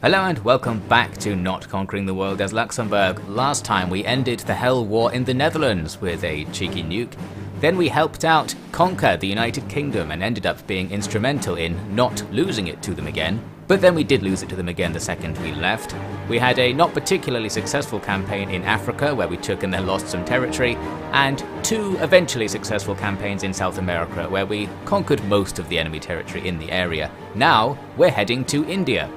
Hello and welcome back to Not Conquering the World as Luxembourg. Last time we ended the Hell War in the Netherlands with a cheeky nuke. Then we helped out conquer the United Kingdom and ended up being instrumental in not losing it to them again. But then we did lose it to them again the second we left. We had a not particularly successful campaign in Africa where we took and then lost some territory, and two eventually successful campaigns in South America where we conquered most of the enemy territory in the area. Now we're heading to India.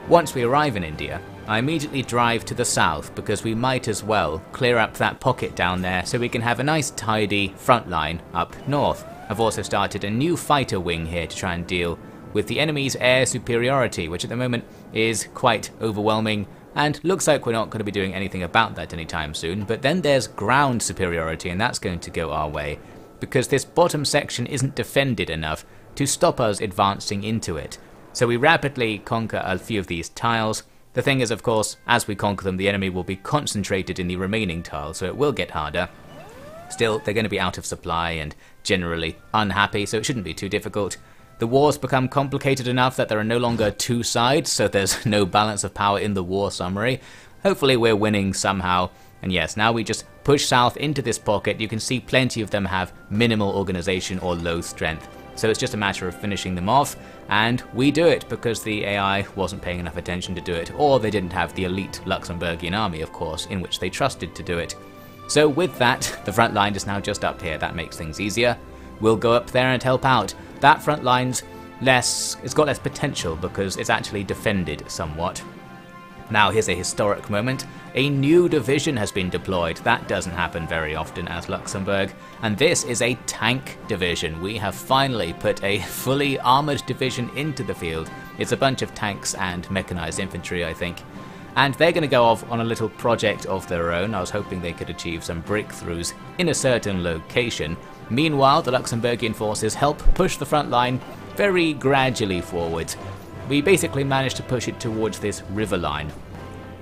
Once we arrive in India, I immediately drive to the south because we might as well clear up that pocket down there so we can have a nice tidy front line up north. I've also started a new fighter wing here to try and deal with the enemy's air superiority, which at the moment is quite overwhelming and looks like we're not going to be doing anything about that anytime soon. But then there's ground superiority, and that's going to go our way because this bottom section isn't defended enough to stop us advancing into it. So we rapidly conquer a few of these tiles. The thing is, of course, as we conquer them, the enemy will be concentrated in the remaining tiles, so it will get harder. Still, they're going to be out of supply and generally unhappy, so it shouldn't be too difficult. The wars become complicated enough that there are no longer two sides, so there's no balance of power in the war summary. Hopefully we're winning somehow. And yes, now we just push south into this pocket. You can see plenty of them have minimal organization or low strength. So it's just a matter of finishing them off, and we do it because the AI wasn't paying enough attention to do it, or they didn't have the elite Luxembourgian army, of course, in which they trusted to do it. So with that, the front line is now just up here. That makes things easier. We'll go up there and help out. That front line's it's got less potential because it's actually defended somewhat. Now here's a historic moment. A new division has been deployed. That doesn't happen very often as Luxembourg. And this is a tank division. We have finally put a fully armoured division into the field. It's a bunch of tanks and mechanised infantry, I think. And they're going to go off on a little project of their own. I was hoping they could achieve some breakthroughs in a certain location. Meanwhile, the Luxembourgian forces help push the front line very gradually forwards. We basically managed to push it towards this river line.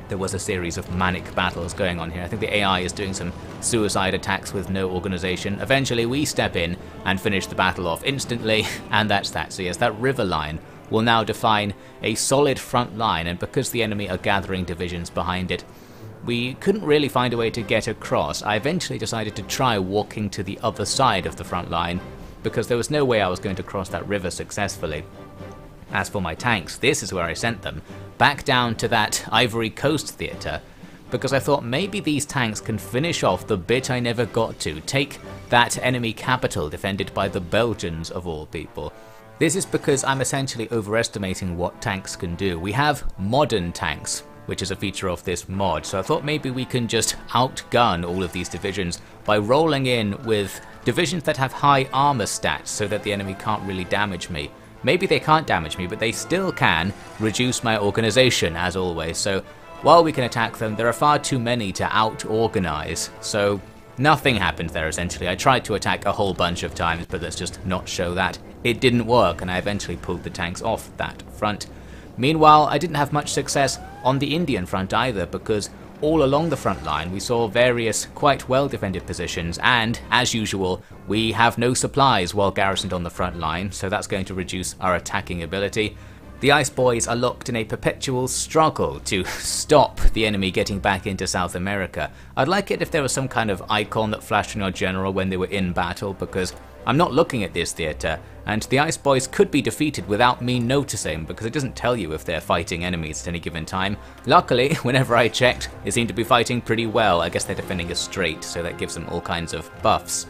There was a series of manic battles going on here. I think the AI is doing some suicide attacks with no organization. Eventually we step in and finish the battle off instantly, and that's that. So yes, that river line will now define a solid front line, and because the enemy are gathering divisions behind it, we couldn't really find a way to get across. I eventually decided to try walking to the other side of the front line because there was no way I was going to cross that river successfully. As for my tanks, this is where I sent them, back down to that Ivory Coast theatre, because I thought maybe these tanks can finish off the bit I never got to, take that enemy capital defended by the Belgians of all people. This is because I'm essentially overestimating what tanks can do. We have modern tanks, which is a feature of this mod, so I thought maybe we can just outgun all of these divisions by rolling in with divisions that have high armour stats so that the enemy can't really damage me. Maybe they can't damage me, but they still can reduce my organisation, as always. So while we can attack them, there are far too many to out-organise. So nothing happened there, essentially. I tried to attack a whole bunch of times, but let's just not show that. It didn't work, and I eventually pulled the tanks off that front. Meanwhile, I didn't have much success on the Indian front either, because all along the front line we saw various quite well defended positions, and as usual we have no supplies while garrisoned on the front line, so that's going to reduce our attacking ability. The Ice Boys are locked in a perpetual struggle to stop the enemy getting back into South America. I'd like it if there was some kind of icon that flashed on your general when they were in battle, because I'm not looking at this theatre, and the Ice Boys could be defeated without me noticing because it doesn't tell you if they're fighting enemies at any given time. Luckily, whenever I checked, they seem to be fighting pretty well. I guess they're defending a strait, so that gives them all kinds of buffs.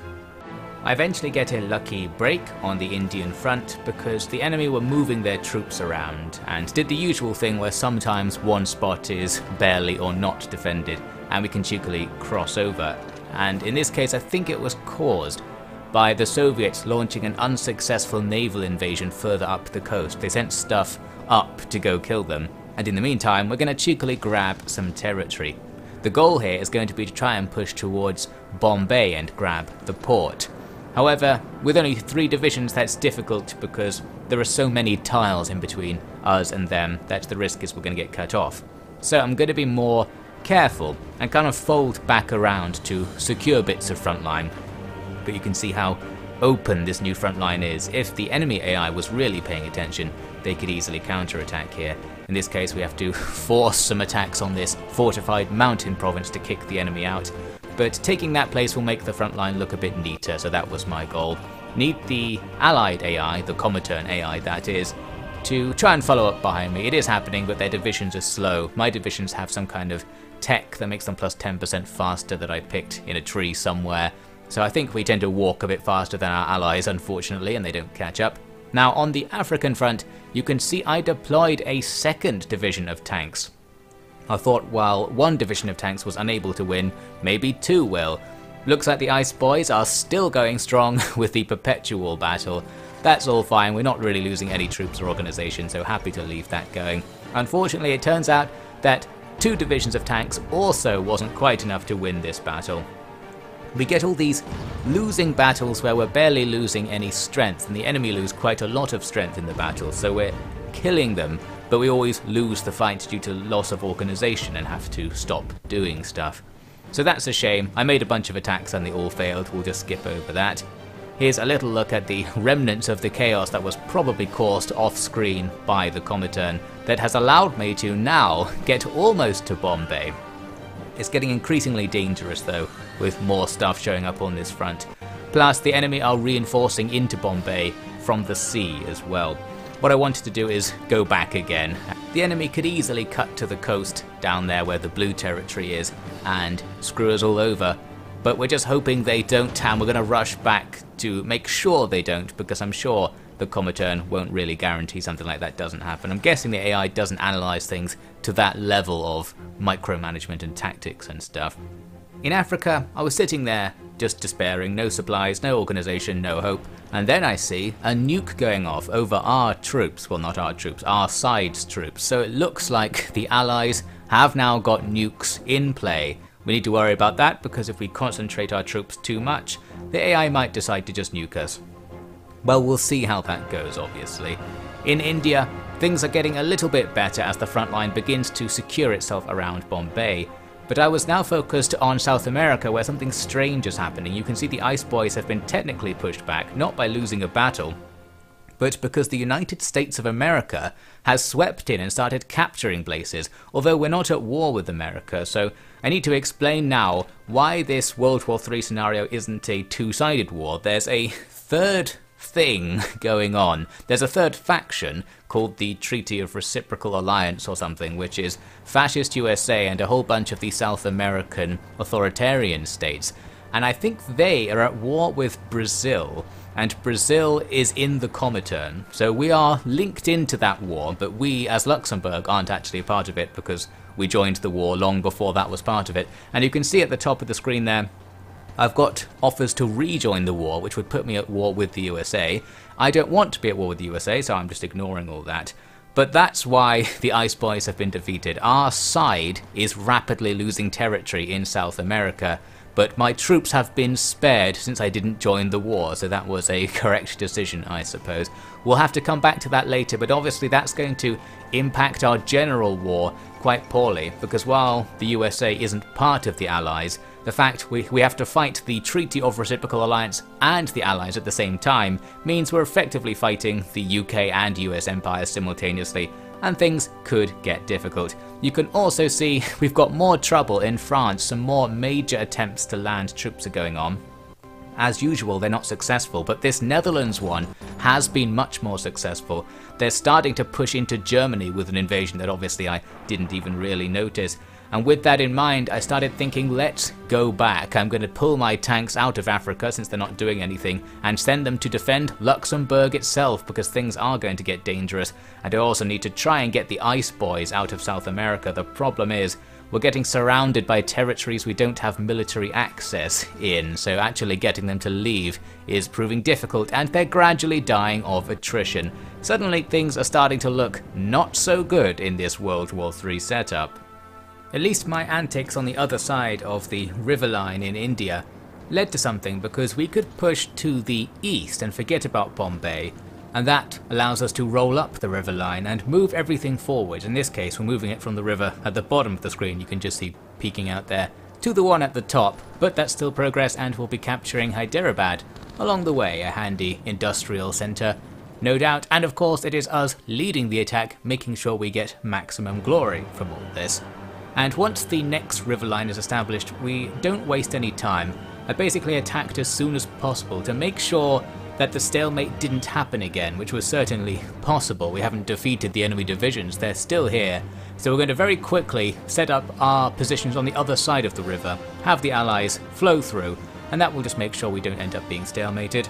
I eventually get a lucky break on the Indian front because the enemy were moving their troops around and did the usual thing where sometimes one spot is barely or not defended and we can cheekily cross over. And in this case, I think it was caused by the Soviets launching an unsuccessful naval invasion further up the coast. They sent stuff up to go kill them, and in the meantime we're going to cheekily grab some territory. The goal here is going to be to try and push towards Bombay and grab the port. However, with only 3 divisions that's difficult because there are so many tiles in between us and them that the risk is we're going to get cut off. So I'm going to be more careful and kind of fold back around to secure bits of front line. But you can see how open this new front line is. If the enemy AI was really paying attention, they could easily counterattack here. In this case we have to force some attacks on this fortified mountain province to kick the enemy out. But taking that place will make the front line look a bit neater, so that was my goal. Need the allied AI, the Comitern AI that is, to try and follow up behind me. It is happening, but their divisions are slow. My divisions have some kind of tech that makes them plus 10% faster that I picked in a tree somewhere. So I think we tend to walk a bit faster than our allies, unfortunately, and they don't catch up. Now on the African front, you can see I deployed a second division of tanks. I thought while one division of tanks was unable to win, maybe two will. Looks like the Ice Boys are still going strong with the perpetual battle. That's all fine, we're not really losing any troops or organisation, so happy to leave that going. Unfortunately, it turns out that two divisions of tanks also wasn't quite enough to win this battle. We get all these losing battles where we're barely losing any strength, and the enemy lose quite a lot of strength in the battle, so we're killing them, but we always lose the fight due to loss of organisation and have to stop doing stuff. So that's a shame. I made a bunch of attacks and they all failed, we'll just skip over that. Here's a little look at the remnants of the chaos that was probably caused off screen by the Comitern that has allowed me to now get almost to Bombay. It's getting increasingly dangerous though, with more stuff showing up on this front. Plus the enemy are reinforcing into Bombay from the sea as well. What I wanted to do is go back again. The enemy could easily cut to the coast down there where the blue territory is and screw us all over. But we're just hoping they don't, and we're going to rush back to make sure they don't, because I'm sure the Comitern won't really guarantee something like that doesn't happen. I'm guessing the AI doesn't analyse things to that level of micromanagement and tactics and stuff. In Africa, I was sitting there just despairing, no supplies, no organisation, no hope, and then I see a nuke going off over our troops, well not our troops, our side's troops, so it looks like the allies have now got nukes in play. We need to worry about that because if we concentrate our troops too much, the AI might decide to just nuke us. Well, we'll see how that goes, obviously. In India, things are getting a little bit better as the front line begins to secure itself around Bombay. But I was now focused on South America where something strange is happening. You can see the Ice Boys have been technically pushed back, not by losing a battle, but because the United States of America has swept in and started capturing places, although we're not at war with America, so I need to explain now why this World War III scenario isn't a two-sided war. There's a third thing going on. There's a third faction called the Treaty of Reciprocal Alliance or something, which is Fascist USA and a whole bunch of the South American authoritarian states. And I think they are at war with Brazil, and Brazil is in the Comitern. So we are linked into that war, but we as Luxembourg aren't actually a part of it because we joined the war long before that was part of it. And you can see at the top of the screen there, I've got offers to rejoin the war, which would put me at war with the USA. I don't want to be at war with the USA, so I'm just ignoring all that. But that's why the Ice Boys have been defeated. Our side is rapidly losing territory in South America, but my troops have been spared since I didn't join the war, so that was a correct decision, I suppose. We'll have to come back to that later, but obviously that's going to impact our general war quite poorly, because while the USA isn't part of the Allies, the fact we have to fight the Treaty of Reciprocal Alliance and the Allies at the same time means we're effectively fighting the UK and US empires simultaneously, and things could get difficult. You can also see we've got more trouble in France. Some more major attempts to land troops are going on. As usual, they're not successful, but this Netherlands one has been much more successful. They're starting to push into Germany with an invasion that obviously I didn't even really notice. And with that in mind, I started thinking, let's go back. I'm going to pull my tanks out of Africa since they're not doing anything and send them to defend Luxembourg itself because things are going to get dangerous. And I also need to try and get the Ice Boys out of South America. The problem is we're getting surrounded by territories we don't have military access in, so actually getting them to leave is proving difficult, and they're gradually dying of attrition. Suddenly things are starting to look not so good in this World War III setup. At least my antics on the other side of the river line in India led to something, because we could push to the east and forget about Bombay, and that allows us to roll up the river line and move everything forward. In this case, we're moving it from the river at the bottom of the screen, you can just see peeking out there, to the one at the top, but that's still progress, and we'll be capturing Hyderabad along the way, a handy industrial centre. no doubt, and of course it is us leading the attack, making sure we get maximum glory from all this. And once the next river line is established, we don't waste any time. I basically attacked as soon as possible to make sure that the stalemate didn't happen again, which was certainly possible. We haven't defeated the enemy divisions, they're still here. So we're going to very quickly set up our positions on the other side of the river, have the allies flow through, and that will just make sure we don't end up being stalemated.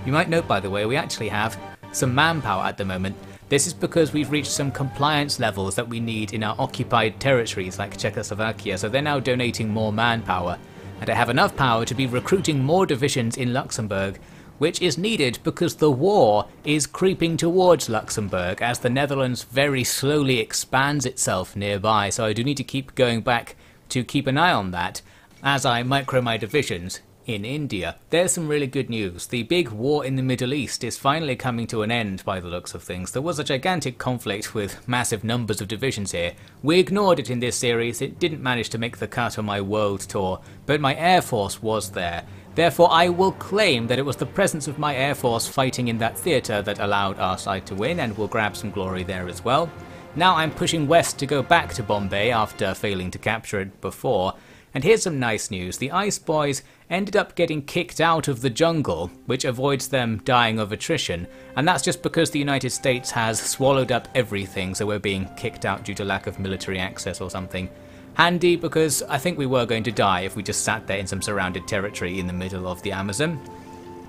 You might note, by the way, we actually have some manpower at the moment. This is because we've reached some compliance levels that we need in our occupied territories like Czechoslovakia, so they're now donating more manpower. And I have enough power to be recruiting more divisions in Luxembourg, which is needed because the war is creeping towards Luxembourg as the Netherlands very slowly expands itself nearby, so I do need to keep going back to keep an eye on that as I micro my divisions in India. There's some really good news. The big war in the Middle East is finally coming to an end by the looks of things. There was a gigantic conflict with massive numbers of divisions here. We ignored it in this series, it didn't manage to make the cut on my world tour, but my air force was there. Therefore I will claim that it was the presence of my air force fighting in that theatre that allowed our side to win, and we'll grab some glory there as well. Now I'm pushing west to go back to Bombay after failing to capture it before. And here's some nice news. The Ice Boys ended up getting kicked out of the jungle, which avoids them dying of attrition, and that's just because the United States has swallowed up everything, so we're being kicked out due to lack of military access or something. Handy, because I think we were going to die if we just sat there in some surrounded territory in the middle of the Amazon.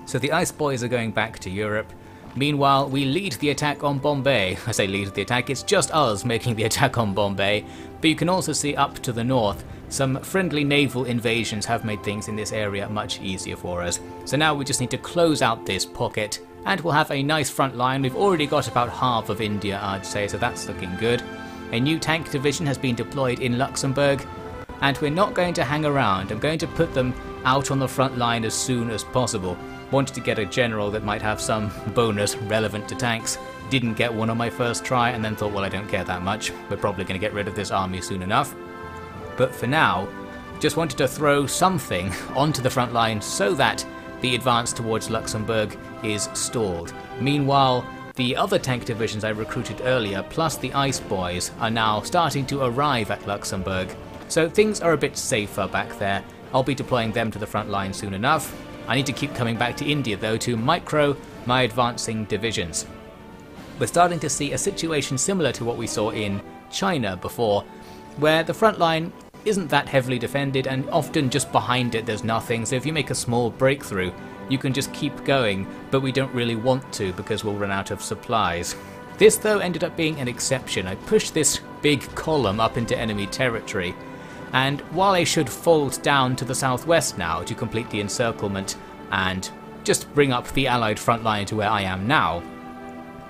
So the Ice Boys are going back to Europe. Meanwhile, we lead the attack on Bombay. I say lead the attack, it's just us making the attack on Bombay, but you can also see up to the north, some friendly naval invasions have made things in this area much easier for us. So now we just need to close out this pocket, and we'll have a nice front line. We've already got about half of India, I'd say, so that's looking good. A new tank division has been deployed in Luxembourg, and we're not going to hang around. I'm going to put them out on the front line as soon as possible. Wanted to get a general that might have some bonus relevant to tanks. Didn't get one on my first try, and then thought, well, I don't care that much. We're probably going to get rid of this army soon enough. But for now, just wanted to throw something onto the front line so that the advance towards Luxembourg is stalled. Meanwhile, the other tank divisions I recruited earlier, plus the Ice Boys, are now starting to arrive at Luxembourg. So things are a bit safer back there. I'll be deploying them to the front line soon enough. I need to keep coming back to India though to micro my advancing divisions. We're starting to see a situation similar to what we saw in China before, where the front line isn't that heavily defended, and often just behind it there's nothing, so if you make a small breakthrough you can just keep going, but we don't really want to because we'll run out of supplies. This though ended up being an exception. I pushed this big column up into enemy territory, and while I should fold down to the southwest now to complete the encirclement and just bring up the allied front line to where I am now,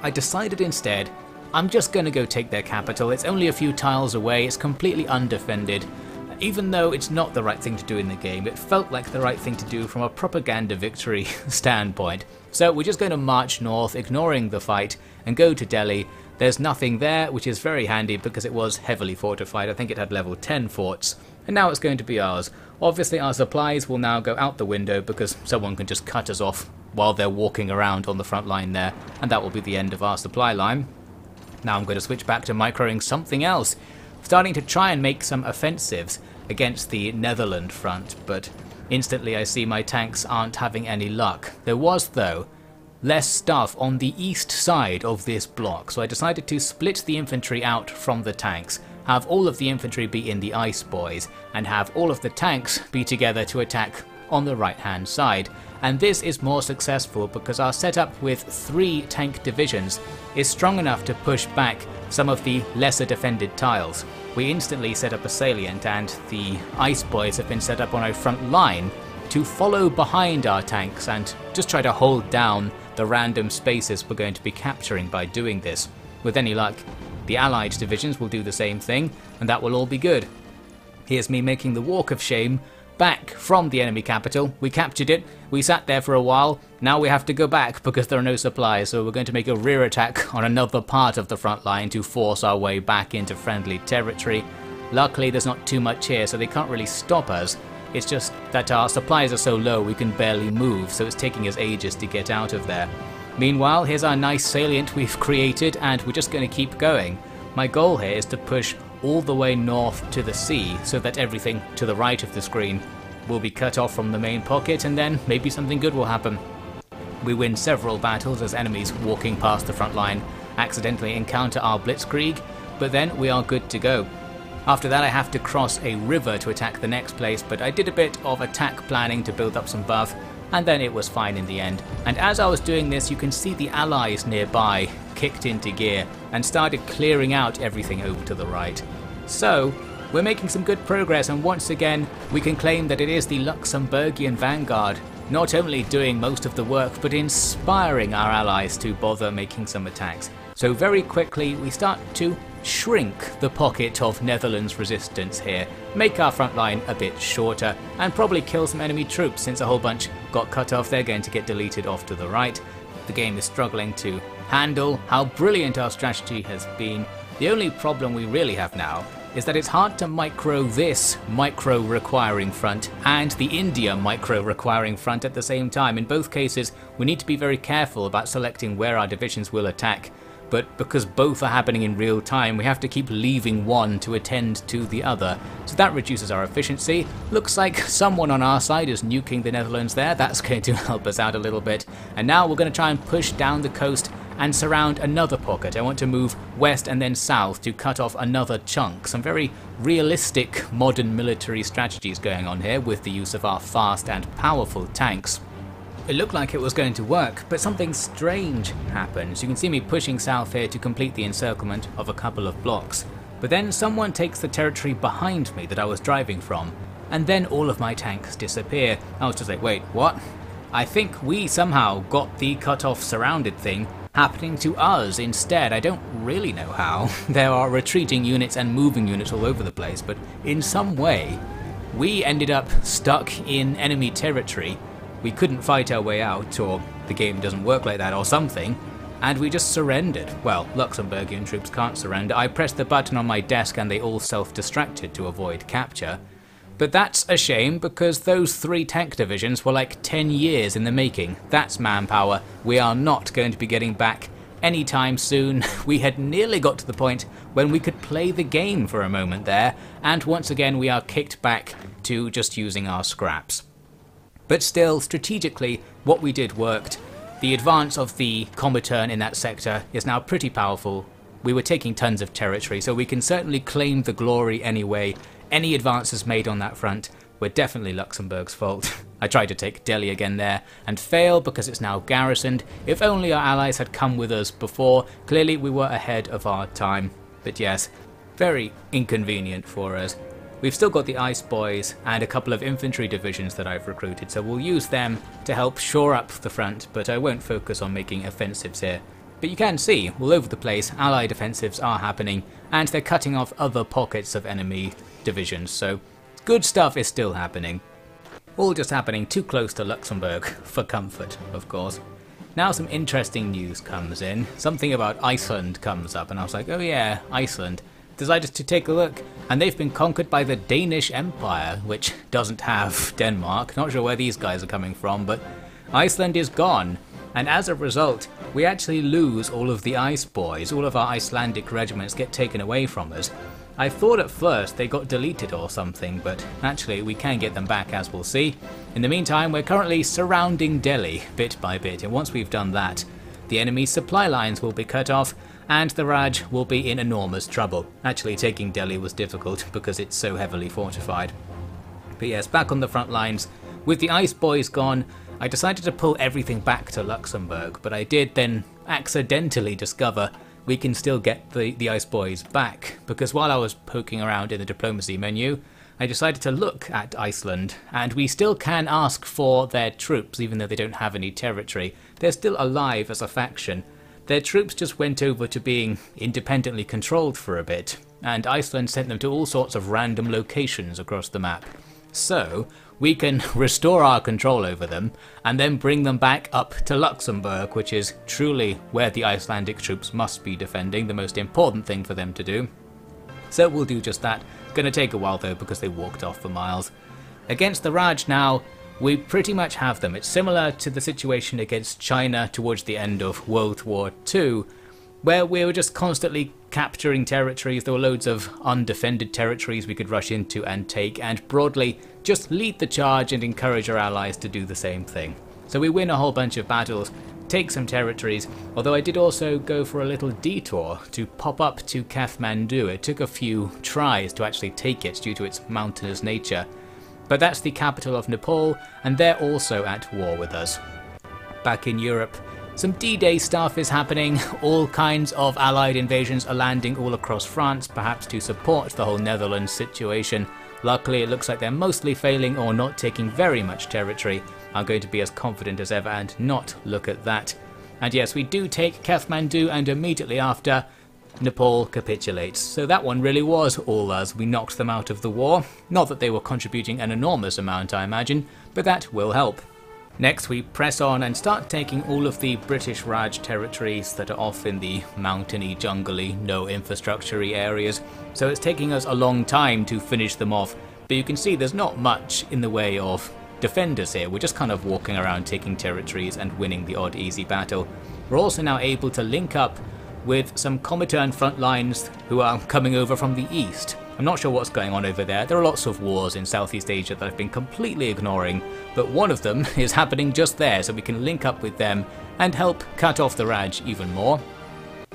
I decided instead I'm just going to go take their capital. It's only a few tiles away, it's completely undefended. Even though it's not the right thing to do in the game, it felt like the right thing to do from a propaganda victory standpoint. So we're just going to march north, ignoring the fight, and go to Delhi. There's nothing there, which is very handy because it was heavily fortified. I think it had level 10 forts, and now it's going to be ours. Obviously our supplies will now go out the window because someone can just cut us off while they're walking around on the front line there, and that will be the end of our supply line. Now I'm going to switch back to microing something else, starting to try and make some offensives against the Netherlands front, but instantly I see my tanks aren't having any luck. There was, though, less stuff on the east side of this block, so I decided to split the infantry out from the tanks, have all of the infantry be in the Ice Boys, and have all of the tanks be together to attack on the right hand side. And this is more successful because our setup with 3 tank divisions is strong enough to push back some of the lesser defended tiles. We instantly set up a salient, and the Ice Boys have been set up on our front line to follow behind our tanks and just try to hold down the random spaces we're going to be capturing by doing this. With any luck, the allied divisions will do the same thing, and that will all be good. Here's me making the walk of shame back from the enemy capital. We captured it, we sat there for a while, now we have to go back because there are no supplies, so we're going to make a rear attack on another part of the front line to force our way back into friendly territory. Luckily there's not too much here, so they can't really stop us. It's just that our supplies are so low we can barely move, so it's taking us ages to get out of there. Meanwhile, here's our nice salient we've created, and we're just going to keep going. My goal here is to push all the way north to the sea, so that everything to the right of the screen will be cut off from the main pocket, and then maybe something good will happen. We win several battles as enemies walking past the front line accidentally encounter our blitzkrieg, but then we are good to go. After that I have to cross a river to attack the next place, but I did a bit of attack planning to build up some buff, and then it was fine in the end. And as I was doing this, you can see the allies nearby kicked into gear and started clearing out everything over to the right. So we're making some good progress, and once again we can claim that it is the Luxembourgian vanguard not only doing most of the work but inspiring our allies to bother making some attacks. So very quickly we start to shrink the pocket of Netherlands resistance here, make our front line a bit shorter, and probably kill some enemy troops since a whole bunch got cut off. They're going to get deleted off to the right. The game is struggling to handle how brilliant our strategy has been. The only problem we really have now is that it's hard to micro this micro requiring front and the India micro requiring front at the same time. In both cases we need to be very careful about selecting where our divisions will attack, but because both are happening in real time we have to keep leaving one to attend to the other, so that reduces our efficiency. Looks like someone on our side is nuking the Netherlands there. That's going to help us out a little bit, and now we're going to try and push down the coast and surround another pocket. I want to move west and then south to cut off another chunk. Some very realistic modern military strategies going on here with the use of our fast and powerful tanks. It looked like it was going to work, but something strange happens. You can see me pushing south here to complete the encirclement of a couple of blocks, but then someone takes the territory behind me that I was driving from, and then all of my tanks disappear. I was just like, wait, what? I think we somehow got the cut-off surrounded thing happening to us instead. I don't really know how. There are retreating units and moving units all over the place, but in some way we ended up stuck in enemy territory. We couldn't fight our way out, or the game doesn't work like that or something, and we just surrendered. Well, Luxembourgian troops can't surrender. I pressed the button on my desk and they all self-destructed to avoid capture. But that's a shame, because those 3 tank divisions were like 10 years in the making. That's manpower we are not going to be getting back anytime soon. We had nearly got to the point when we could play the game for a moment there, and once again we are kicked back to just using our scraps. But still, strategically, what we did worked. The advance of the Comitern in that sector is now pretty powerful. We were taking tons of territory, so we can certainly claim the glory anyway. Any advances made on that front were definitely Luxembourg's fault. I tried to take Delhi again there and fail because it's now garrisoned. If only our allies had come with us before. Clearly we were ahead of our time. But yes, very inconvenient for us. We've still got the Ice Boys and a couple of infantry divisions that I've recruited, so we'll use them to help shore up the front, but I won't focus on making offensives here. But you can see, all over the place, Allied offensives are happening, and they're cutting off other pockets of enemy divisions, so good stuff is still happening. All just happening too close to Luxembourg for comfort, of course. Now some interesting news comes in. Something about Iceland comes up, and I was like, oh yeah, Iceland. Decided to take a look, and they've been conquered by the Danish Empire, which doesn't have Denmark. Not sure where these guys are coming from, but Iceland is gone, and as a result we actually lose all of the Ice Boys. All of our Icelandic regiments get taken away from us. I thought at first they got deleted or something, but actually we can get them back, as we'll see. In the meantime, we're currently surrounding Delhi bit by bit, and once we've done that, the enemy's supply lines will be cut off and the Raj will be in enormous trouble. Actually, taking Delhi was difficult because it's so heavily fortified. But yes, back on the front lines, with the Ice Boys gone, I decided to pull everything back to Luxembourg, but I did then accidentally discover we can still get the Ice Boys back, because while I was poking around in the diplomacy menu, I decided to look at Iceland, and we still can ask for their troops even though they don't have any territory. They're still alive as a faction. Their troops just went over to being independently controlled for a bit, and Iceland sent them to all sorts of random locations across the map. So we can restore our control over them and then bring them back up to Luxembourg, which is truly where the Icelandic troops must be defending, the most important thing for them to do. So we'll do just that. Gonna take a while though because they walked off for miles. Against the Raj now, we pretty much have them. It's similar to the situation against China towards the end of World War II, where we were just constantly capturing territories. There were loads of undefended territories we could rush into and take, and broadly just lead the charge and encourage our allies to do the same thing. So we win a whole bunch of battles, take some territories, although I did also go for a little detour to pop up to Kathmandu. It took a few tries to actually take it due to its mountainous nature. But that's the capital of Nepal, and they're also at war with us. Back in Europe, some D-Day stuff is happening. All kinds of allied invasions are landing all across France, perhaps to support the whole Netherlands situation. Luckily, it looks like they're mostly failing or not taking very much territory. I'm going to be as confident as ever and not look at that. And yes, we do take Kathmandu, and immediately after, Nepal capitulates. So that one really was all us. We knocked them out of the war. Not that they were contributing an enormous amount, I imagine, but that will help. Next, we press on and start taking all of the British Raj territories that are off in the mountainy, jungly, no infrastructure-y areas. So it's taking us a long time to finish them off, but you can see there's not much in the way of defenders here. We're just kind of walking around taking territories and winning the odd easy battle. We're also now able to link up with some Comitern front lines who are coming over from the east. I'm not sure what's going on over there. There are lots of wars in Southeast Asia that I've been completely ignoring, but one of them is happening just there, so we can link up with them and help cut off the Raj even more.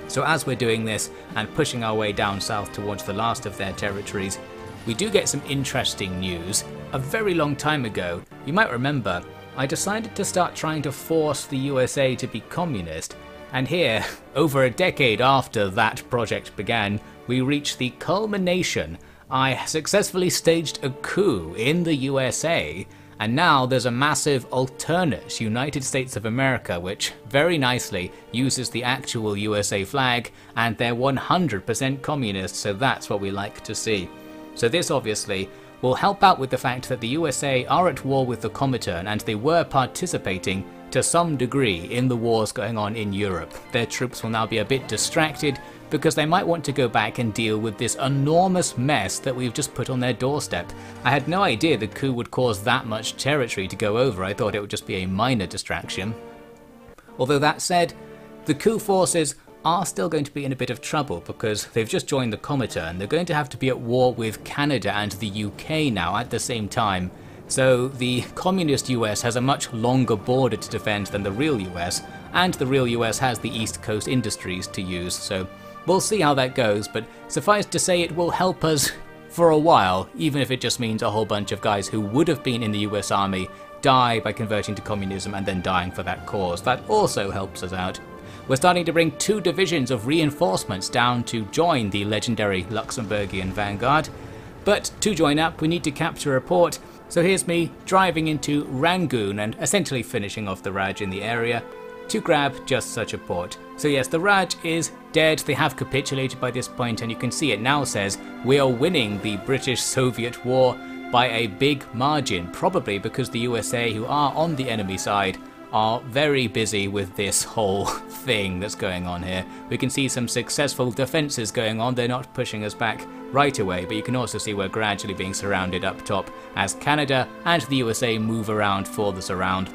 So as we're doing this and pushing our way down south towards the last of their territories, we do get some interesting news. A very long time ago, you might remember, I decided to start trying to force the USA to be communist, and here, over a decade after that project began, we reach the culmination. I successfully staged a coup in the USA, and now there's a massive alternate United States of America which very nicely uses the actual USA flag, and they're 100% communist, so that's what we like to see. So this obviously will help out with the fact that the USA are at war with the Comitern, and they were participating to some degree in the wars going on in Europe. Their troops will now be a bit distracted because they might want to go back and deal with this enormous mess that we've just put on their doorstep. I had no idea the coup would cause that much territory to go over. I thought it would just be a minor distraction. Although that said, the coup forces are still going to be in a bit of trouble because they've just joined the Comitern. They're going to have to be at war with Canada and the UK now at the same time. So the communist US has a much longer border to defend than the real US, and the real US has the East Coast industries to use, so we'll see how that goes, but suffice to say it will help us for a while, even if it just means a whole bunch of guys who would have been in the US Army die by converting to communism and then dying for that cause. That also helps us out. We're starting to bring 2 divisions of reinforcements down to join the legendary Luxembourgian vanguard, but to join up we need to capture a port. So here's me driving into Rangoon and essentially finishing off the Raj in the area to grab just such a port. So yes, the Raj is dead. They have capitulated by this point, and you can see it now says we are winning the British-Soviet war by a big margin, probably because the USA, who are on the enemy side, are very busy with this whole thing that's going on here. We can see some successful defences going on. They're not pushing us back right away, but you can also see we're gradually being surrounded up top as Canada and the USA move around for the surround.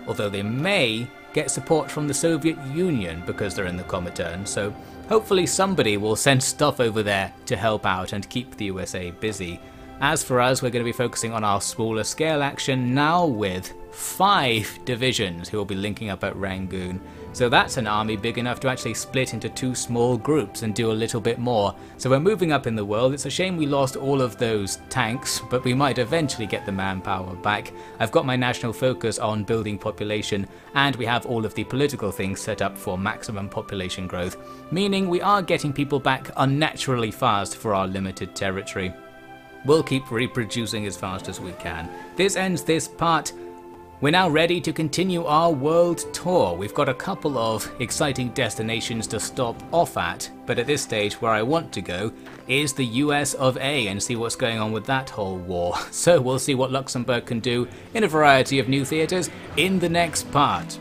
Although they may get support from the Soviet Union because they're in the Comitern, so hopefully somebody will send stuff over there to help out and keep the USA busy. As for us, we're going to be focusing on our smaller scale action now with 5 divisions who will be linking up at Rangoon. So that's an army big enough to actually split into 2 small groups and do a little bit more. So we're moving up in the world. It's a shame we lost all of those tanks, but we might eventually get the manpower back. I've got my national focus on building population, and we have all of the political things set up for maximum population growth, meaning we are getting people back unnaturally fast for our limited territory. We'll keep reproducing as fast as we can. This ends this part. We're now ready to continue our world tour. We've got a couple of exciting destinations to stop off at, but at this stage where I want to go is the US of A and see what's going on with that whole war. So we'll see what Luxembourg can do in a variety of new theatres in the next part.